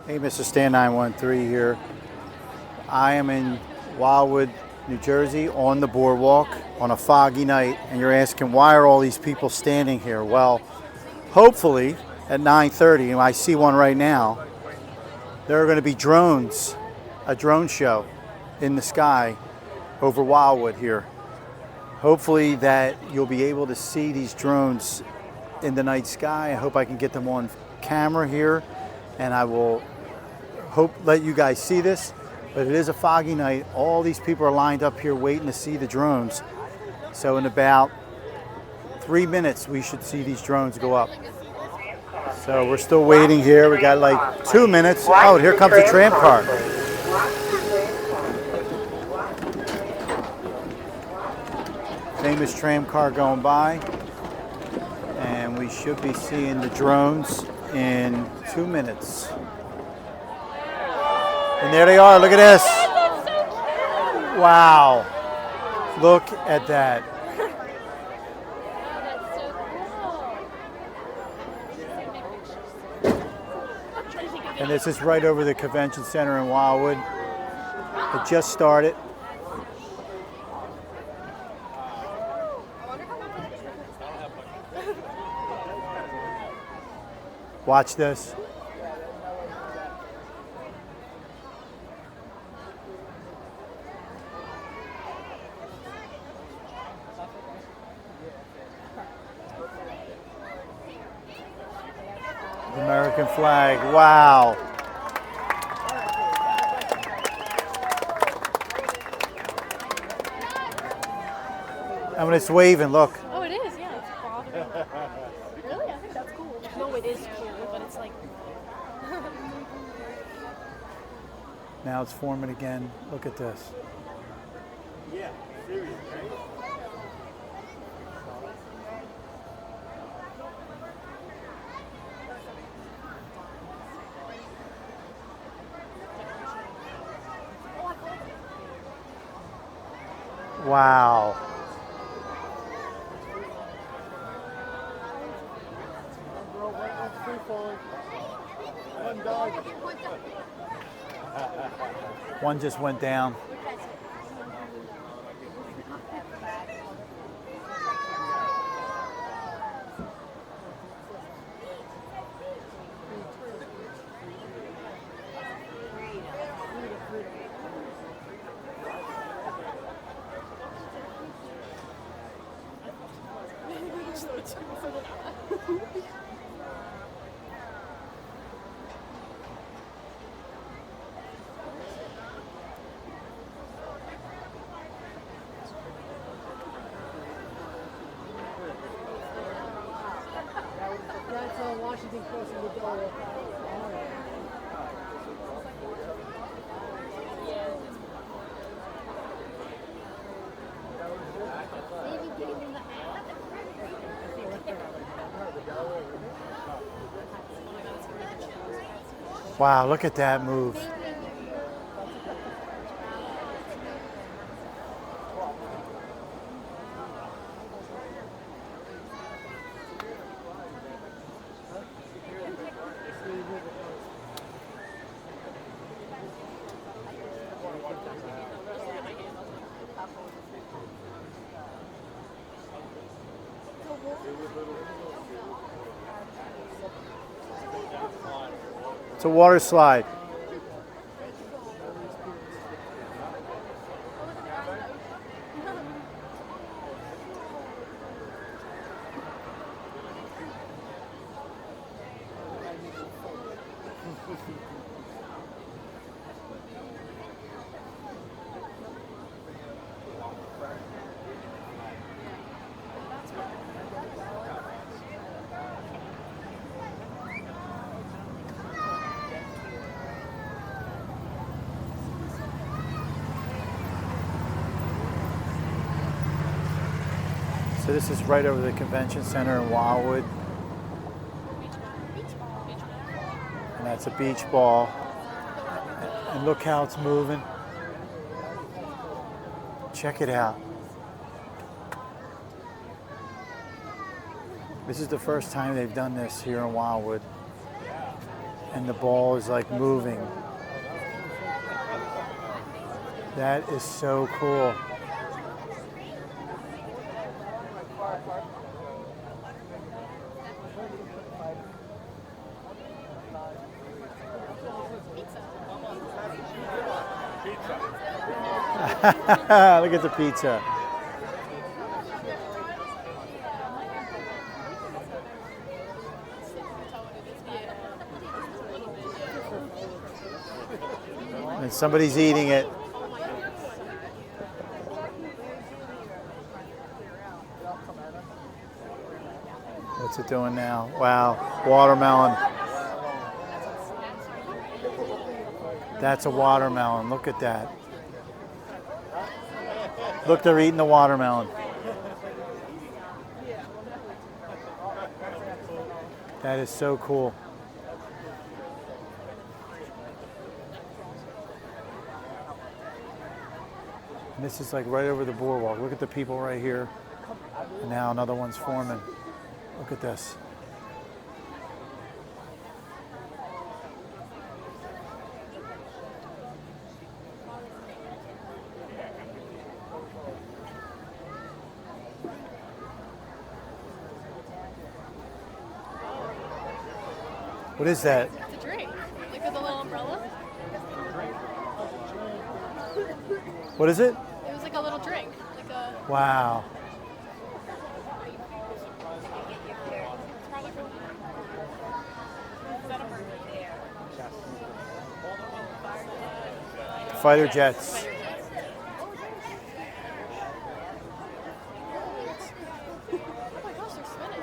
Hey, Mr. Stan 913 here. I am in Wildwood, New Jersey on the boardwalk on a foggy night, and you're asking why are all these people standing here? Well, hopefully at 9:30, and I see one right now, there are going to be drones, a drone show in the sky over Wildwood here. Hopefully that you'll be able to see these drones in the night sky. I hope I can get them on camera here, and I will let you guys see this. But it is a foggy night. All these people are lined up here waiting to see the drones. So in about 3 minutes, we should see these drones go up. So we're still waiting here. We got like 2 minutes. Oh, here comes a tram car. Famous tram car going by. And we should be seeing the drones in 2 minutes. And there they are. Look at this. Wow. Look at that. And this is right over the convention center in Wildwood. It just started. Watch this. The American flag. Wow. I mean, it's waving, look. Oh, it is, yeah. It's bobbing. Really? I think that's cool. No, it is cool, but it's like... Now it's forming again. Look at this. Yeah, serious, right? Wow. One just went down. That's Washington crossing the door. Wow, look at that move. It's a water slide. So this is right over the convention center in Wildwood. And that's a beach ball. And look how it's moving. Check it out. This is the first time they've done this here in Wildwood. and the ball is like moving. That is so cool. Look at the pizza. And somebody's eating it. What's it doing now? Wow, watermelon. That's a watermelon. Look at that. Look, they're eating the watermelon. That is so cool. And this is like right over the boardwalk. Look at the people right here. And now another one's forming. Look at this. What is that? It's a drink. Like with a little umbrella. What is it? It was like a little drink. Like a. Wow. Is that a bird? Fighter jets. Oh my gosh, they're spinning.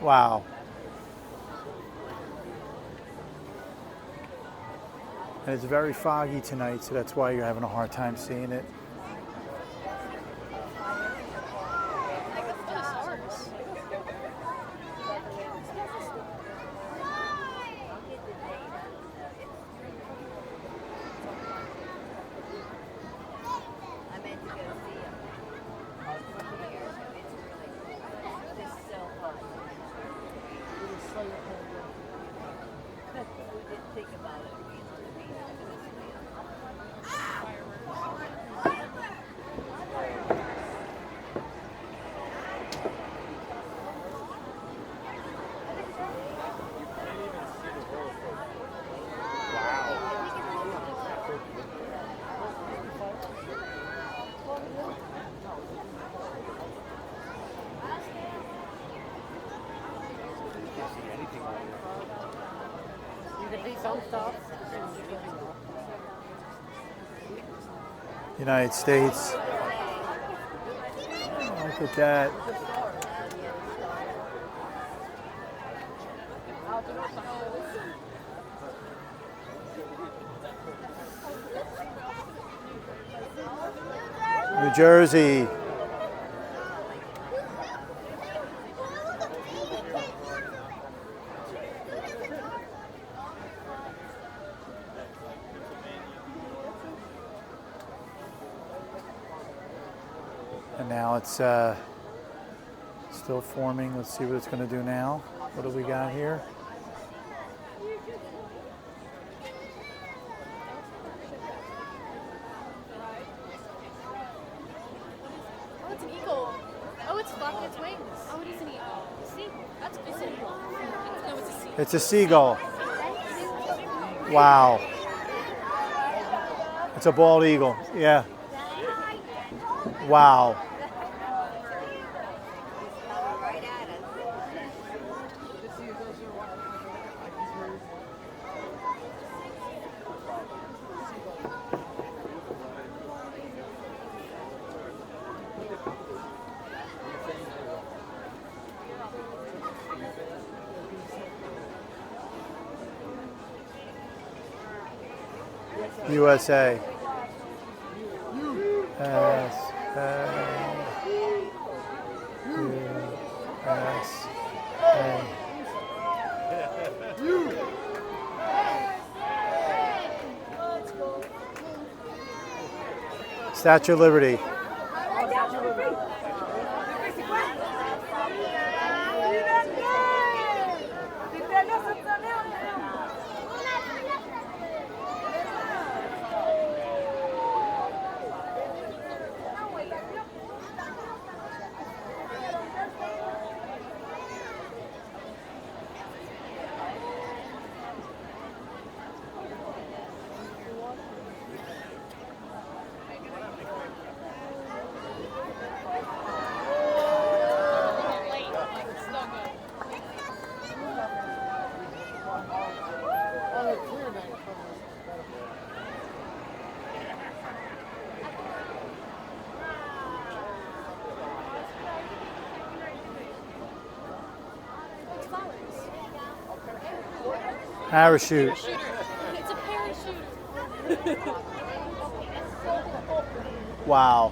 Wow. And it's very foggy tonight, so that's why you're having a hard time seeing it. United States. Oh, look at that. New Jersey. And now it's still forming. Let's see what it's going to do now. What do we got here? Oh, it's an eagle. Oh, it's flapping its wings. Oh, it is an eagle. See? That's it's an eagle. No, it's a seagull. It's a seagull. Wow. It's a bald eagle. Yeah. Wow. USA. Statue of Liberty. Parachute. It's a parachute. Wow.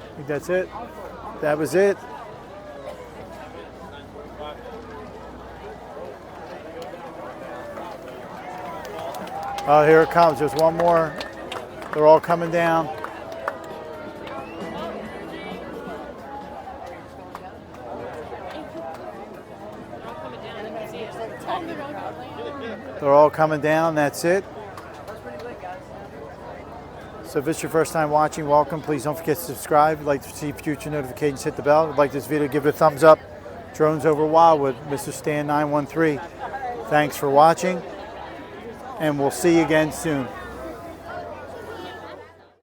I think that's it. That was it. Oh, here it comes. There's one more. They're all coming down. They're all coming down. That's it. So if it's your first time watching, welcome. Please don't forget to subscribe. If you'd like to receive future notifications, hit the bell. If you'd like this video, give it a thumbs up. Drones over Wildwood, Mr. Stan 913. Thanks for watching, and we'll see you again soon.